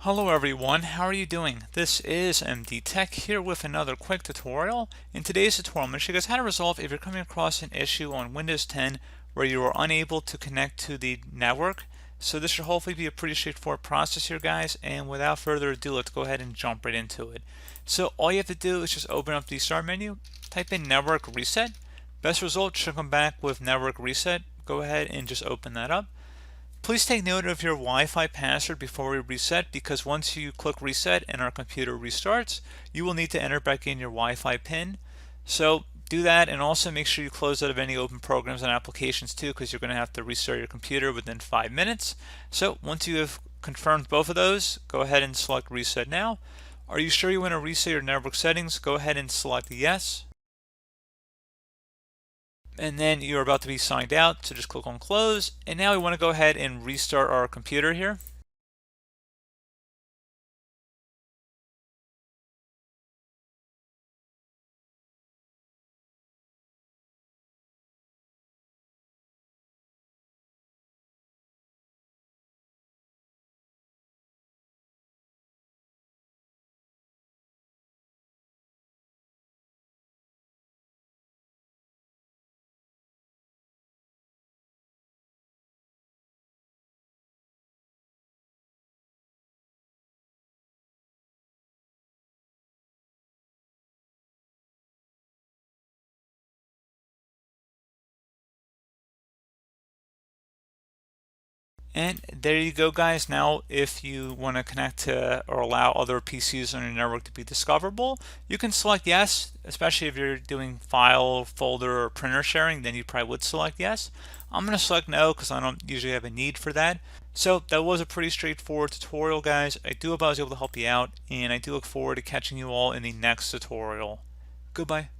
Hello everyone, how are you doing? This is MD Tech here with another quick tutorial. In today's tutorial, I'm going to show you guys how to resolve if you're coming across an issue on Windows 10 where you are unable to connect to the network. So this should hopefully be a pretty straightforward process here, guys, and without further ado, let's go ahead and jump right into it. So all you have to do is just open up the start menu, type in network reset. Best result should come back with network reset. Go ahead and just open that up. Please take note of your Wi-Fi password before we reset, because once you click reset and our computer restarts, you will need to enter back in your Wi-Fi PIN. So do that, and also make sure you close out of any open programs and applications too, because you're going to have to restart your computer within 5 minutes. So once you have confirmed both of those, go ahead and select reset now. Are you sure you want to reset your network settings? Go ahead and select yes. And then you're about to be signed out, so just click on close. And now we want to go ahead and restart our computer here. And there you go, guys. Now if you want to connect to or allow other PCs on your network to be discoverable, you can select yes, especially if you're doing file, folder, or printer sharing. Then you probably would select yes. I'm going to select no because I don't usually have a need for that. So that was a pretty straightforward tutorial, guys. I do hope I was able to help you out, and I do look forward to catching you all in the next tutorial. Goodbye.